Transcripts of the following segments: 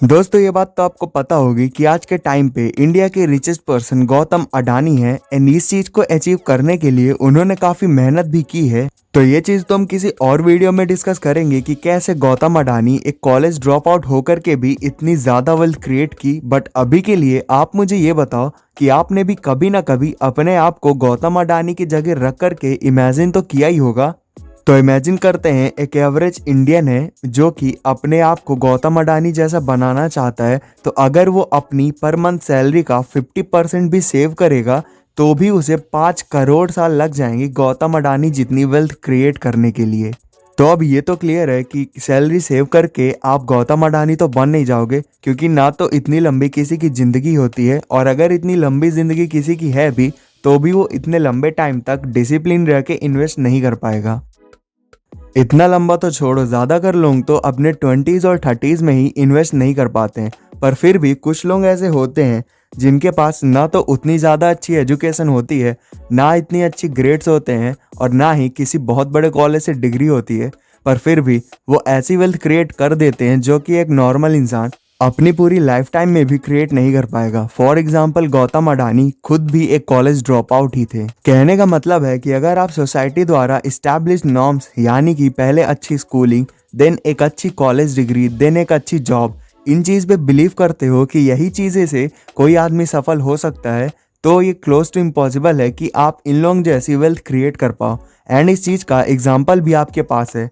दोस्तों ये बात तो आपको पता होगी कि आज के टाइम पे इंडिया के रिचेस्ट पर्सन गौतम अडानी है एंड इस चीज को अचीव करने के लिए उन्होंने काफी मेहनत भी की है। तो ये चीज तो हम किसी और वीडियो में डिस्कस करेंगे कि कैसे गौतम अडानी एक कॉलेज ड्रॉप आउट होकर के भी इतनी ज्यादा वेल्थ क्रिएट की। बट अभी के लिए आप मुझे ये बताओ कि आपने भी कभी ना कभी अपने आप को गौतम अडानी की जगह रख करके इमेजिन तो किया ही होगा। तो इमेजिन करते हैं एक एवरेज इंडियन है जो कि अपने आप को गौतम अडानी जैसा बनाना चाहता है। तो अगर वो अपनी पर मंथ सैलरी का 50% भी सेव करेगा तो भी उसे 5 करोड़ साल लग जाएंगे गौतम अडानी जितनी वेल्थ क्रिएट करने के लिए। तो अब ये तो क्लियर है कि सैलरी सेव करके आप गौतम अडानी तो बन नहीं जाओगे, क्योंकि ना तो इतनी लंबी किसी की जिंदगी होती है, और अगर इतनी लंबी जिंदगी किसी की है भी तो भी वो इतने लंबे टाइम तक डिसिप्लिन रह के इन्वेस्ट नहीं कर पाएगा। इतना लंबा तो छोड़ो, ज़्यादातर लोग तो अपने 20s और 30s में ही इन्वेस्ट नहीं कर पाते हैं। पर फिर भी कुछ लोग ऐसे होते हैं जिनके पास ना तो उतनी ज़्यादा अच्छी एजुकेशन होती है, ना इतनी अच्छी ग्रेड्स होते हैं, और ना ही किसी बहुत बड़े कॉलेज से डिग्री होती है, पर फिर भी वो ऐसी वेल्थ क्रिएट कर देते हैं जो कि एक नॉर्मल इंसान अपनी पूरी लाइफ टाइम में भी क्रिएट नहीं कर पाएगा। फॉर एग्जाम्पल गौतम अडानी खुद भी एक कॉलेज ड्रॉप आउट ही थे। कहने का मतलब है कि अगर आप सोसाइटी द्वारा इस्टेब्लिश नॉर्म्स यानी कि पहले अच्छी स्कूलिंग, देन एक अच्छी कॉलेज डिग्री, देन एक अच्छी जॉब, इन चीज़ पे बिलीव करते हो कि यही चीज़ें से कोई आदमी सफल हो सकता है, तो ये क्लोज टू इम्पॉसिबल है कि आप इन लोगों जैसी वेल्थ क्रिएट कर पाओ। एंड इस चीज़ का एग्जाम्पल भी आपके पास है।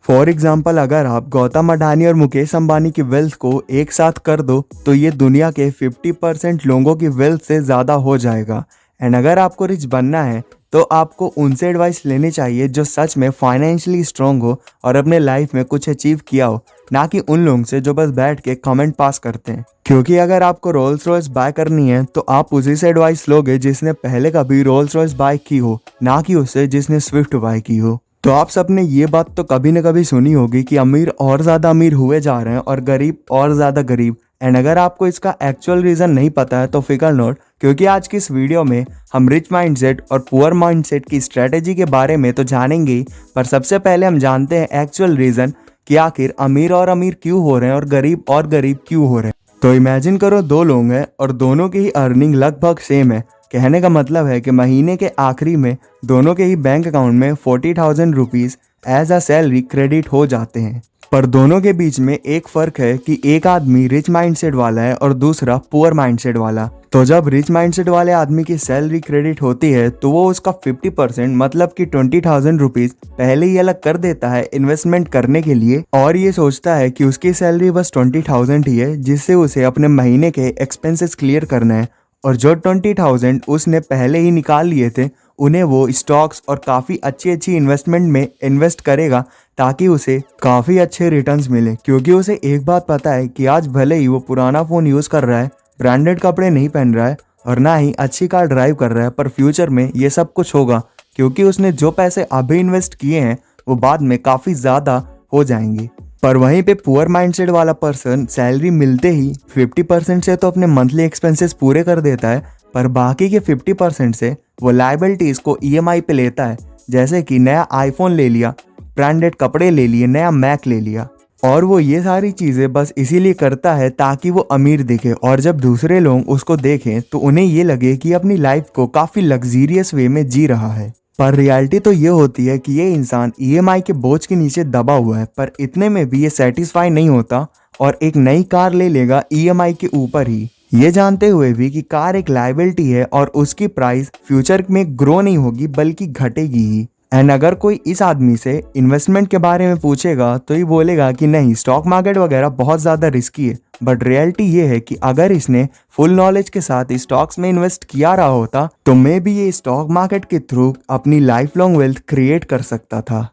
फॉर एग्जाम्पल अगर आप गौतम अडानी और मुकेश अंबानी की वेल्थ को एक साथ कर दो तो ये दुनिया के 50% लोगों की वेल्थ से ज़्यादा हो जाएगा। एंड अगर आपको रिच बनना है तो आपको उनसे एडवाइस लेनी चाहिए जो सच में फाइनेंशियली स्ट्रांग हो और अपने लाइफ में कुछ अचीव किया हो, ना कि उन लोगों से जो बस बैठ के कमेंट पास करते हैं। क्योंकि अगर आपको रोल्स रॉयस बाय करनी है तो आप उसी से एडवाइस लोगे जिसने पहले कभी रोल्स रॉयस बाय की हो, ना कि उससे जिसने स्विफ्ट बाय की हो। तो आप सबने ये बात तो कभी न कभी सुनी होगी कि अमीर और ज़्यादा अमीर हुए जा रहे हैं और गरीब और ज़्यादा गरीब। एंड अगर आपको इसका एक्चुअल रीज़न नहीं पता है तो फिकर नोट, क्योंकि आज की इस वीडियो में हम रिच माइंडसेट और पुअर माइंडसेट की स्ट्रेटेजी के बारे में तो जानेंगे ही, पर सबसे पहले हम जानते हैं एक्चुअल रीज़न कि आखिर अमीर और अमीर क्यों हो रहे हैं और गरीब क्यों हो रहे हैं। तो इमेजिन करो दो लोग हैं और दोनों की ही अर्निंग लगभग सेम है। कहने का मतलब है कि महीने के आखिरी में दोनों के ही बैंक अकाउंट में 40,000 rupees as a salary credit हो जाते हैं। पर दोनों के बीच में एक फ़र्क है कि एक आदमी रिच माइंडसेट वाला है और दूसरा पुअर माइंडसेट वाला। तो जब रिच माइंडसेट वाले आदमी की सैलरी क्रेडिट होती है तो वो उसका 50% मतलब कि 20,000 रुपीज़ पहले ही अलग कर देता है इन्वेस्टमेंट करने के लिए, और ये सोचता है कि उसकी सैलरी बस 20,000 ही है जिससे उसे अपने महीने के एक्सपेंसेस क्लियर करना है, और जो 20,000 उसने पहले ही निकाल लिए थे उन्हें वो स्टॉक्स और काफ़ी अच्छी इन्वेस्टमेंट में इन्वेस्ट करेगा ताकि उसे काफ़ी अच्छे रिटर्न्स मिले। क्योंकि उसे एक बात पता है कि आज भले ही वो पुराना फ़ोन यूज़ कर रहा है, ब्रांडेड कपड़े नहीं पहन रहा है और ना ही अच्छी कार ड्राइव कर रहा है, पर फ्यूचर में ये सब कुछ होगा क्योंकि उसने जो पैसे अभी इन्वेस्ट किए हैं वो बाद में काफ़ी ज़्यादा हो जाएंगे। पर वहीं पे पुअर माइंडसेट वाला पर्सन सैलरी मिलते ही 50% से तो अपने मंथली एक्सपेंसेस पूरे कर देता है, पर बाकी के 50% से वो लाइबिलिटीज़ को EMI पे लेता है। जैसे कि नया आईफोन ले लिया, ब्रांडेड कपड़े ले लिए, नया मैक ले लिया, और वो ये सारी चीज़ें बस इसीलिए करता है ताकि वो अमीर दिखे, और जब दूसरे लोग उसको देखें तो उन्हें ये लगे कि अपनी लाइफ को काफ़ी लग्जीरियस वे में जी रहा है। पर रियलिटी तो ये होती है कि ये इंसान EMI के बोझ के नीचे दबा हुआ है, पर इतने में भी ये सेटिस्फाई नहीं होता और एक नई कार ले लेगा EMI के ऊपर ही, ये जानते हुए भी कि कार एक लायबिलिटी है और उसकी प्राइस फ्यूचर में ग्रो नहीं होगी बल्कि घटेगी ही। एंड अगर कोई इस आदमी से इन्वेस्टमेंट के बारे में पूछेगा तो ये बोलेगा कि नहीं, स्टॉक मार्केट वगैरह बहुत ज़्यादा रिस्की है। बट रियलिटी ये है कि अगर इसने फुल नॉलेज के साथ स्टॉक्स में इन्वेस्ट किया रहा होता तो मे भी ये स्टॉक मार्केट के थ्रू अपनी लाइफ लॉन्ग वेल्थ क्रिएट कर सकता था।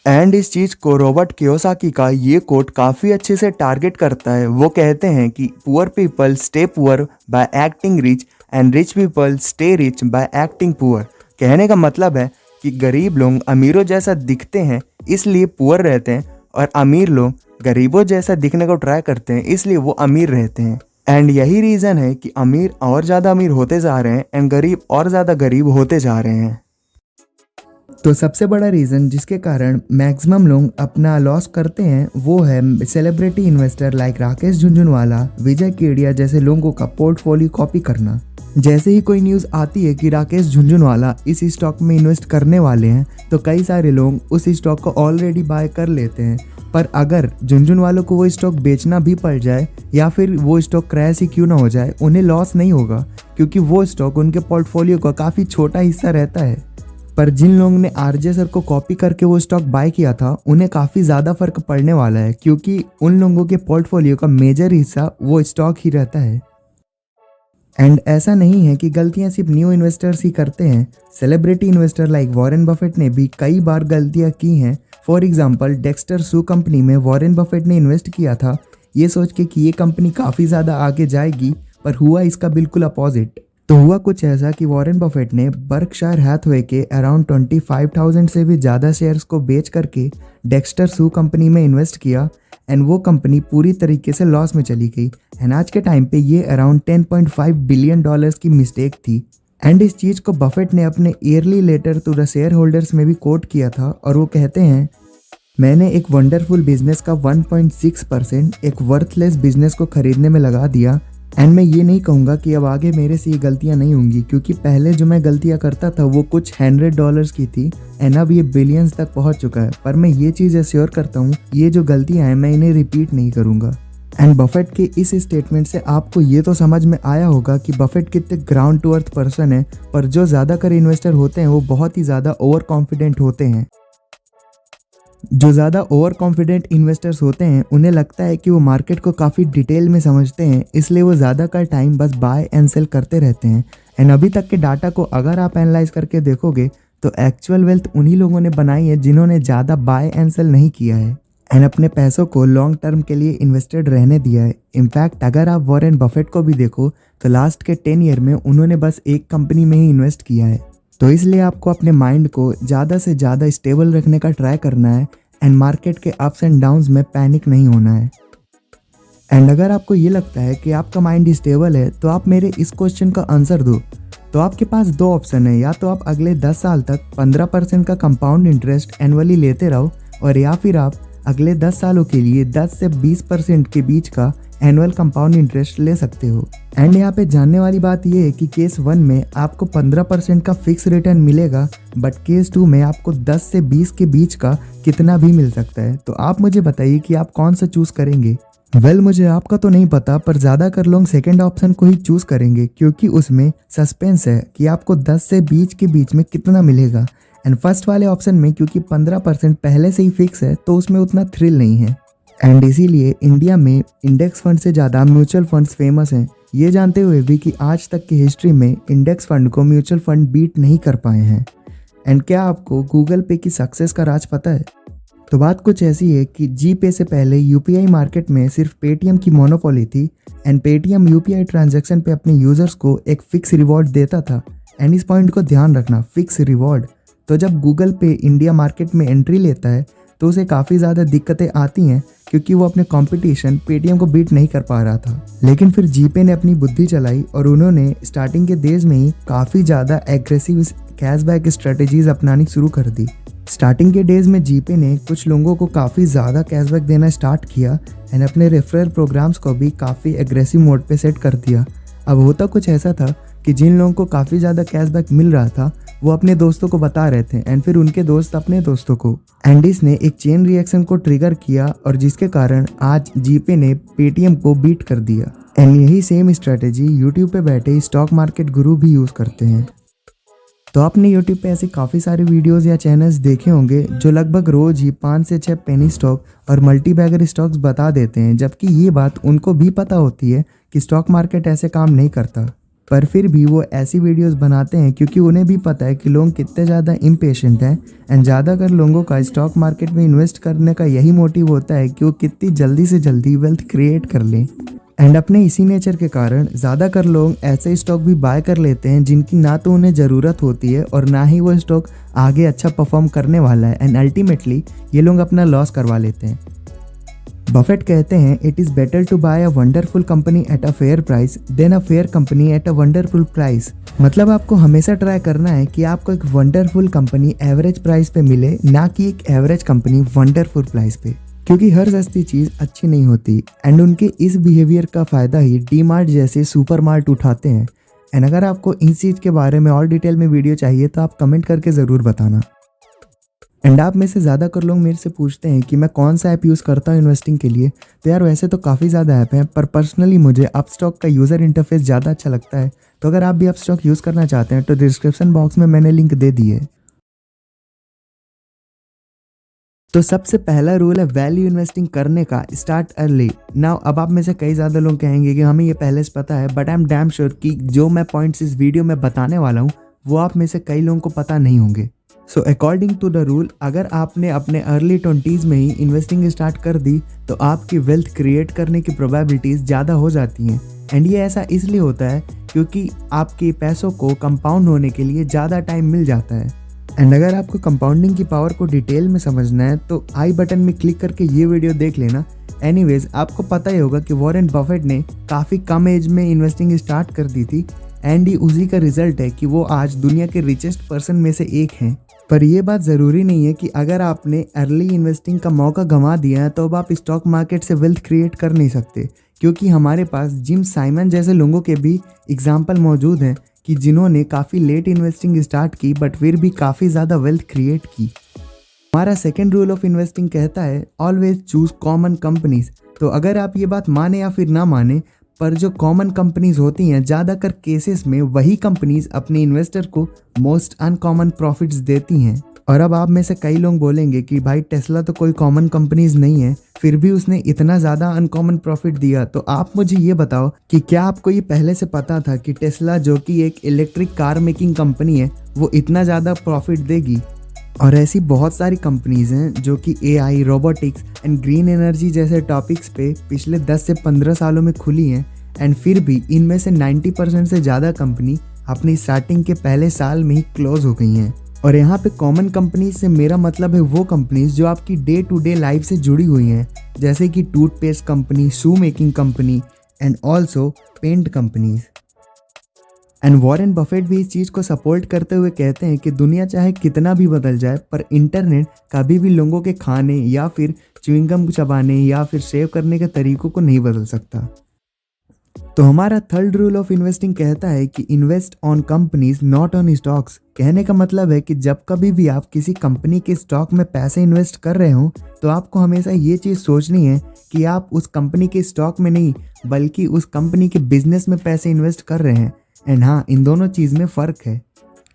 एंड इस चीज़ को रॉबर्ट कियोसाकी का ये कोट काफ़ी अच्छे से टारगेट करता है। वो कहते हैं कि poor people stay poor bye acting rich and rich people stay rich by acting poor. कहने का मतलब है कि गरीब लोग अमीरों जैसा दिखते हैं इसलिए पुअर रहते हैं, और अमीर लोग गरीबों जैसा दिखने को ट्राई करते हैं इसलिए वो अमीर रहते हैं। एंड यही रीज़न है कि अमीर और ज़्यादा अमीर होते जा रहे हैं एंड गरीब और ज़्यादा गरीब होते जा रहे हैं। तो सबसे बड़ा रीज़न जिसके कारण मैक्सिमम लोग अपना लॉस करते हैं वो है celebrity investor like Rakesh Jhunjhunwala, Vijay Kedia जैसे लोगों का पोर्टफोलियो कॉपी करना। जैसे ही कोई न्यूज़ आती है कि राकेश झुनझुनवाला इस स्टॉक में इन्वेस्ट करने वाले हैं तो कई सारे लोग उस स्टॉक को ऑलरेडी बाय कर लेते हैं। पर अगर झुनझुनवालों को वो स्टॉक बेचना भी पड़ जाए या फिर वो स्टॉक क्रैश ही क्यों ना हो जाए, उन्हें लॉस नहीं होगा क्योंकि वो स्टॉक उनके पोर्टफोलियो का काफ़ी छोटा हिस्सा रहता है। पर जिन लोगों ने आरजे सर को कॉपी करके वो स्टॉक बाय किया था उन्हें काफ़ी ज़्यादा फर्क पड़ने वाला है क्योंकि उन लोगों के पोर्टफोलियो का मेजर हिस्सा वो स्टॉक ही रहता है। एंड ऐसा नहीं है कि गलतियां सिर्फ न्यू इन्वेस्टर्स ही करते हैं, celebrity investor like Warren Buffett ने भी कई बार गलतियां की हैं। For example Dexter Shoe company में वॉरेन बफेट ने इन्वेस्ट किया था ये सोच के कि ये कंपनी काफ़ी ज़्यादा आगे जाएगी, पर हुआ इसका बिल्कुल अपोजिट। तो हुआ कुछ ऐसा कि वॉरेन बफेट ने बर्कशायर हैथवे के अराउंड 25,000 से भी ज़्यादा शेयर्स को बेच करके डेक्स्टर सू कंपनी में इन्वेस्ट किया एंड वो कंपनी पूरी तरीके से लॉस में चली गई। एंड आज के टाइम पे ये अराउंड 10.5 बिलियन डॉलर्स की मिस्टेक थी। एंड इस चीज़ को बफेट ने अपने yearly letter to the shareholders में भी कोट किया था और वो कहते हैं, मैंने एक वंडरफुल बिजनेस का 1.6% एक वर्थलेस बिजनेस को खरीदने में लगा दिया एंड मैं ये नहीं कहूँगा कि अब आगे मेरे से ये गलतियाँ नहीं होंगी क्योंकि पहले जो मैं गलतियाँ करता था वो कुछ $100 की थी एंड अब ये बिलियंस तक पहुँच चुका है। पर मैं ये चीज़ एश्योर करता हूँ ये जो गलतियाँ हैं मैं इन्हें रिपीट नहीं करूँगा। एंड बफेट के इस स्टेटमेंट से आपको ये तो समझ में आया होगा कि बफेट कितने ग्राउंड टू अर्थ पर्सन है, पर जो ज़्यादातर इन्वेस्टर होते हैं वो बहुत ही ज़्यादा ओवर कॉन्फिडेंट होते हैं। जो ज़्यादा ओवर कॉन्फिडेंट इन्वेस्टर्स होते हैं उन्हें लगता है कि वो मार्केट को काफ़ी डिटेल में समझते हैं, इसलिए वो ज़्यादातर टाइम बस बाय एंड सेल करते रहते हैं। एंड अभी तक के डाटा को अगर आप एनालाइज करके देखोगे तो एक्चुअल वेल्थ उन्हीं लोगों ने बनाई है जिन्होंने ज़्यादा बाय एंड सेल नहीं किया है एंड अपने पैसों को लॉन्ग टर्म के लिए इन्वेस्टेड रहने दिया है। इनफैक्ट अगर आप वॉरेन बफेट को भी देखो तो लास्ट के 10 ईयर में उन्होंने बस एक कंपनी में ही इन्वेस्ट किया है। तो इसलिए आपको अपने माइंड को ज़्यादा से ज़्यादा स्टेबल रखने का ट्राई करना है एंड मार्केट के अप्स एंड डाउन्स में पैनिक नहीं होना है। एंड अगर आपको ये लगता है कि आपका माइंड स्टेबल है तो आप मेरे इस क्वेश्चन का आंसर दो। तो आपके पास दो ऑप्शन है, या तो आप अगले 10 साल तक 15% का कंपाउंड इंटरेस्ट एनुअली लेते रहो और या फिर आप अगले 10 सालों के लिए 10 से 20% के बीच का एनुअल कंपाउंड इंटरेस्ट ले सकते हो। एंड यहाँ पे जानने वाली बात यह है कि केस 1 में आपको 15% का फिक्स रिटर्न मिलेगा, बट केस 2 में आपको 10 से 20 के बीच का कितना भी मिल सकता है। तो आप मुझे बताइए कि आप कौन सा चूज़ करेंगे। मुझे आपका तो नहीं पता, पर ज़्यादातर लोग सेकेंड ऑप्शन को ही चूज़ करेंगे क्योंकि उसमें सस्पेंस है कि आपको 10 से 20 के बीच में कितना मिलेगा। एंड फर्स्ट वाले ऑप्शन में क्योंकि 15% पहले से ही फिक्स है तो उसमें उतना थ्रिल नहीं है। एंड इसीलिए इंडिया में इंडेक्स फंड से ज़्यादा म्यूचुअल फंड्स फेमस हैं, ये जानते हुए भी कि आज तक की हिस्ट्री में इंडेक्स फंड को म्यूचुअल फंड बीट नहीं कर पाए हैं। एंड क्या आपको गूगल पे की सक्सेस का राज पता है? तो बात कुछ ऐसी है कि जी पे से पहले यूपीआई मार्केट में सिर्फ पेटीएम की मोनोपोली थी एंड पेटीएम यूपीआई ट्रांजैक्शन पे अपने यूजर्स को एक फिक्स रिवॉर्ड देता था। एंड इस पॉइंट को ध्यान रखना, फिक्स रिवॉर्ड। तो जब गूगल पे इंडिया मार्केट में एंट्री लेता है तो उसे काफ़ी ज़्यादा दिक्कतें आती हैं क्योंकि वो अपने कंपटीशन पेटीएम को बीट नहीं कर पा रहा था। लेकिन फिर जीपे ने अपनी बुद्धि चलाई और उन्होंने स्टार्टिंग के डेज में ही काफ़ी ज़्यादा एग्रेसिव कैशबैक स्ट्रेटजीज अपनानी शुरू कर दी। स्टार्टिंग के डेज में जीपे ने कुछ लोगों को काफ़ी ज़्यादा कैशबैक देना स्टार्ट किया एंड अपने रेफरल प्रोग्राम्स को भी काफ़ी एग्रेसिव मोड पे सेट कर दिया। अब होता कुछ ऐसा था कि जिन लोगों को काफ़ी ज़्यादा कैशबैक मिल रहा था वो अपने दोस्तों को बता रहे थे एंड फिर उनके दोस्त अपने दोस्तों को, एंड इसने एक चेन रिएक्शन को ट्रिगर किया और जिसके कारण आज जीपे ने पेटीएम को बीट कर दिया। एंड यही सेम स्ट्रेटेजी यूट्यूब पे बैठे स्टॉक मार्केट गुरु भी यूज़ करते हैं। तो आपने यूट्यूब पे ऐसे काफ़ी सारे वीडियोस या चैनल्स देखे होंगे जो लगभग रोज़ ही 5 से 6 पेनी स्टॉक और मल्टी बैगर स्टॉक्स बता देते हैं, जबकि ये बात उनको भी पता होती है कि स्टॉक मार्केट ऐसे काम नहीं करता, पर फिर भी वो ऐसी वीडियोस बनाते हैं क्योंकि उन्हें भी पता है कि लोग कितने ज़्यादा इम्पेशेंट हैं। एंड ज़्यादातर लोगों का स्टॉक मार्केट में इन्वेस्ट करने का यही मोटिव होता है कि वो कितनी जल्दी से जल्दी वेल्थ क्रिएट कर लें। एंड अपने इसी नेचर के कारण ज़्यादातर लोग ऐसे स्टॉक भी बाय कर लेते हैं जिनकी ना तो उन्हें ज़रूरत होती है और ना ही वो स्टॉक आगे अच्छा परफॉर्म करने वाला है, एंड अल्टीमेटली ये लोग अपना लॉस करवा लेते हैं। बफेट कहते हैं it is better to buy a wonderful company at a fair price than a fair company at a wonderful price. मतलब आपको हमेशा ट्राई करना है कि आपको एक वंडरफुल कंपनी एवरेज प्राइस पे मिले, ना कि एक एवरेज कंपनी वंडरफुल प्राइस पे, क्योंकि हर सस्ती चीज़ अच्छी नहीं होती। एंड उनके इस बिहेवियर का फ़ायदा ही डी मार्ट जैसे सुपर मार्ट उठाते हैं। एंड अगर आपको इस चीज़ के बारे में और डिटेल में वीडियो चाहिए तो आप कमेंट करके ज़रूर बताना। एंड आप में से ज़्यादातर लोग मेरे से पूछते हैं कि मैं कौन सा ऐप यूज़ करता हूँ इन्वेस्टिंग के लिए। तो यार वैसे तो काफ़ी ज़्यादा ऐप हैं, पर पर्सनली मुझे अपस्टॉक का यूज़र इंटरफेस ज़्यादा अच्छा लगता है। तो अगर आप भी अपस्टॉक यूज़ करना चाहते हैं तो डिस्क्रिप्शन बॉक्स में मैंने लिंक दे दी है। तो सबसे पहला रूल है वैल्यू इन्वेस्टिंग करने का, स्टार्ट अर्ली। नाउ अब आप में से कई ज़्यादा लोग कहेंगे कि हमें ये पहले से पता है, but I am damn sure कि जो मैं पॉइंट्स इस वीडियो में बताने वाला हूँ वो आप में से कई लोगों को पता नहीं होंगे। So according to the rule, अगर आपने अपने अर्ली 20s में ही इन्वेस्टिंग स्टार्ट कर दी तो आपकी वेल्थ क्रिएट करने की प्रोबेबिलिटीज़ ज़्यादा हो जाती हैं। एंड ये ऐसा इसलिए होता है क्योंकि आपके पैसों को कंपाउंड होने के लिए ज़्यादा टाइम मिल जाता है। एंड अगर आपको कंपाउंडिंग की पावर को डिटेल में समझना है तो आई बटन में क्लिक करके ये वीडियो देख लेना। एनीवेज, आपको पता ही होगा कि वॉरेन बफेट ने काफ़ी कम एज में इन्वेस्टिंग स्टार्ट कर दी थी, एंड ये उसी का रिजल्ट है कि वो आज दुनिया के रिचेस्ट पर्सन में से एक हैं। पर यह बात ज़रूरी नहीं है कि अगर आपने अर्ली इन्वेस्टिंग का मौका गंवा दिया है तो अब आप स्टॉक मार्केट से वेल्थ क्रिएट कर नहीं सकते, क्योंकि हमारे पास जिम साइमन जैसे लोगों के भी एग्जाम्पल मौजूद हैं कि जिन्होंने काफ़ी लेट इन्वेस्टिंग स्टार्ट की बट फिर भी काफ़ी ज़्यादा वेल्थ क्रिएट की। हमारा सेकेंड रूल ऑफ इन्वेस्टिंग कहता है ऑलवेज चूज कॉमन कंपनीज। तो अगर आप ये बात माने या फिर ना माने, पर जो कॉमन कंपनीज होती हैं ज़्यादातर केसेस में वही कंपनीज अपने इन्वेस्टर को मोस्ट अनकॉमन प्रॉफिट्स देती हैं। और अब आप में से कई लोग बोलेंगे कि भाई टेस्ला तो कोई कॉमन कंपनीज नहीं है, फिर भी उसने इतना ज़्यादा अनकॉमन प्रॉफिट दिया। तो आप मुझे ये बताओ कि क्या आपको ये पहले से पता था कि टेस्ला, जो कि एक इलेक्ट्रिक कार मेकिंग कंपनी है, वो इतना ज़्यादा प्रॉफिट देगी? और ऐसी बहुत सारी कंपनीज हैं जो कि AI, robotics and green energy जैसे टॉपिक्स पे पिछले 10 से 15 सालों में खुली हैं, एंड फिर भी इनमें से 90% से ज़्यादा कंपनी अपनी स्टार्टिंग के पहले साल में ही क्लोज हो गई हैं। और यहाँ पे कॉमन कंपनीज से मेरा मतलब है वो कंपनीज जो आपकी डे टू डे लाइफ से जुड़ी हुई हैं, जैसे कि toothpaste company, shoe making company and also paint companies. And Warren Buffett भी इस चीज़ को सपोर्ट करते हुए कहते हैं कि दुनिया चाहे कितना भी बदल जाए, पर इंटरनेट कभी भी लोगों के खाने या फिर च्युइंगम चबाने या फिर सेव करने के तरीकों को नहीं बदल सकता। तो हमारा थर्ड रूल ऑफ इन्वेस्टिंग कहता है कि invest on companies not on stocks. कहने का मतलब है कि जब कभी भी आप किसी कंपनी के स्टॉक में पैसे इन्वेस्ट कर रहे हो तो आपको हमेशा ये चीज़ सोचनी है कि आप उस कंपनी के स्टॉक में नहीं बल्कि उस कंपनी के बिजनेस में पैसे इन्वेस्ट कर रहे हैं। एंड हाँ, इन दोनों चीज़ में फ़र्क है,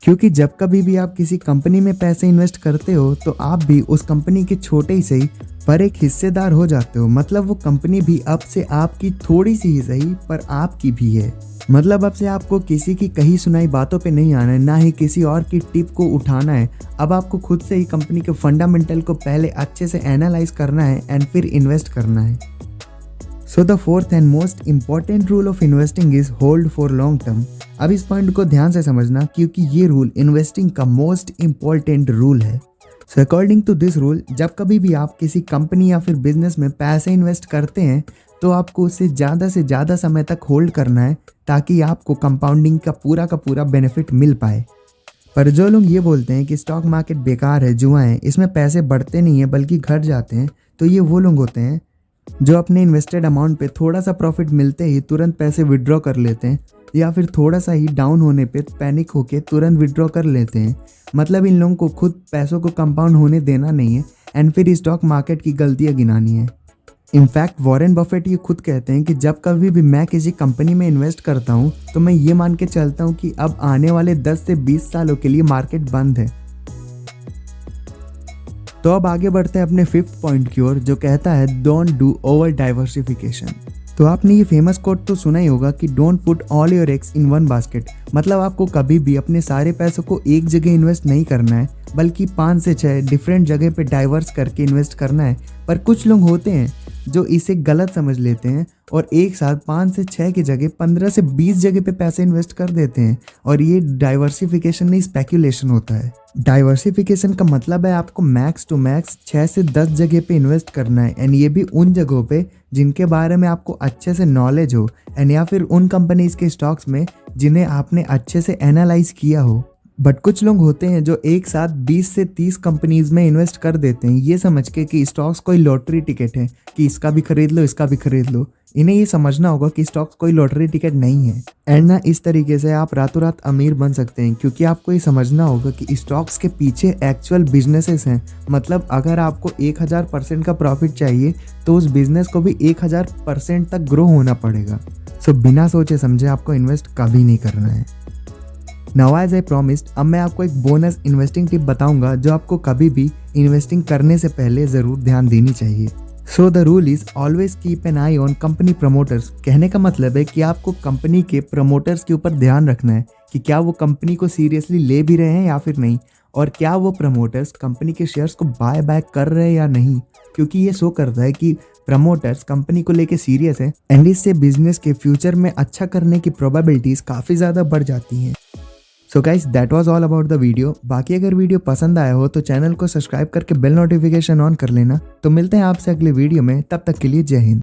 क्योंकि जब कभी भी आप किसी कंपनी में पैसे इन्वेस्ट करते हो तो आप भी उस कंपनी के छोटे ही सही पर एक हिस्सेदार हो जाते हो। मतलब वो कंपनी भी अब से आपकी थोड़ी सी ही सही पर आपकी भी है। मतलब अब से आपको किसी की कही सुनाई बातों पे नहीं आना है, ना ही किसी और की टिप को उठाना है। अब आपको खुद से ही कंपनी के फंडामेंटल को पहले अच्छे से एनालाइज करना है एंड फिर इन्वेस्ट करना है। So the fourth and most important rule of investing is hold for long term. अब इस पॉइंट को ध्यान से समझना, क्योंकि ये रूल इन्वेस्टिंग का मोस्ट इम्पॉर्टेंट रूल है। So according to this rule, जब कभी भी आप किसी कंपनी या फिर बिजनेस में पैसे इन्वेस्ट करते हैं तो आपको उससे ज़्यादा समय तक होल्ड करना है, ताकि आपको कंपाउंडिंग का पूरा बेनिफिट मिल पाए। पर जो लोग ये बोलते हैं कि स्टॉक मार्केट बेकार है, जुआ है, इसमें पैसे बढ़ते नहीं हैं बल्कि घट जाते हैं, तो ये वो लोग होते हैं जो अपने इन्वेस्टेड अमाउंट पे थोड़ा सा प्रॉफिट मिलते ही तुरंत पैसे विड्रॉ कर लेते हैं, या फिर थोड़ा सा ही डाउन होने पे पैनिक होके तुरंत विड्रॉ कर लेते हैं। मतलब इन लोगों को खुद पैसों को कंपाउंड होने देना नहीं है एंड फिर स्टॉक मार्केट की गलतियां गिनानी है। इनफैक्ट वॉरेन बफेट ये खुद कहते हैं कि जब कभी भी मैं किसी कंपनी में इन्वेस्ट करता हूँ तो मैं ये मान के चलता हूँ कि अब आने वाले 10 से 20 सालों के लिए मार्केट बंद है। तो अब आगे बढ़ते हैं अपने फिफ्थ पॉइंट की ओर, जो कहता है डोंट डू ओवर डाइवर्सिफिकेशन। तो आपने ये फेमस कोट तो सुना ही होगा कि don't put all your eggs in one basket. मतलब आपको कभी भी अपने सारे पैसों को एक जगह इन्वेस्ट नहीं करना है, बल्कि 5 से 6 डिफरेंट जगह पे डाइवर्स करके इन्वेस्ट करना है। पर कुछ लोग होते हैं जो इसे गलत समझ लेते हैं और एक साथ 5 से 6 की जगह 15 से 20 जगह पे पैसे इन्वेस्ट कर देते हैं। और ये डाइवर्सिफिकेशन नहीं, स्पेक्यूलेशन होता है। डाइवर्सिफिकेशन का मतलब है आपको मैक्स टू मैक्स 6 से 10 जगह पे इन्वेस्ट करना है, एंड ये भी उन जगहों पे जिनके बारे में आपको अच्छे से नॉलेज हो, एंड या फिर उन कंपनीज के स्टॉक्स में जिन्हें आपने अच्छे से एनालाइज किया हो। बट कुछ लोग होते हैं जो एक साथ 20 से 30 कंपनीज में इन्वेस्ट कर देते हैं, ये समझ के कि स्टॉक्स कोई लॉटरी टिकट है कि इसका भी खरीद लो, इसका भी खरीद लो। इन्हें ये समझना होगा कि स्टॉक्स कोई लॉटरी टिकट नहीं है। एंड ना इस तरीके से आप रातों रात अमीर बन सकते हैं, क्योंकि आपको ये समझना होगा कि स्टॉक्स के पीछे एक्चुअल बिजनेसेस हैं। मतलब अगर आपको 1000% का प्रॉफिट चाहिए तो उस बिजनेस को भी 1000% तक ग्रो होना पड़ेगा। सो बिना सोचे समझे आपको इन्वेस्ट कभी नहीं करना है। नाउ एज आई प्रॉमिस्ड, अब मैं आपको एक बोनस इन्वेस्टिंग टिप बताऊंगा जो आपको कभी भी इन्वेस्टिंग करने से पहले ज़रूर ध्यान देनी चाहिए। So the rule is always keep an I on company promoters. कहने का मतलब है कि आपको कंपनी के प्रमोटर्स के ऊपर ध्यान रखना है कि क्या वो कंपनी को सीरियसली ले भी रहे हैं या फिर नहीं, और क्या वो प्रमोटर्स कंपनी के शेयर्स को बाय बैक कर रहे हैं या नहीं, क्योंकि ये शो करता है कि प्रमोटर्स कंपनी को लेके सीरियस है, एंड इससे बिजनेस के फ्यूचर में अच्छा करने की प्रोबेबिलिटीज काफ़ी ज़्यादा बढ़ जाती हैं। So guys, that was all about the video. बाकी अगर वीडियो पसंद आया हो तो चैनल को सब्सक्राइब करके बेल नोटिफिकेशन ऑन कर लेना। तो मिलते हैं आपसे अगले वीडियो में, तब तक के लिए जय हिंद।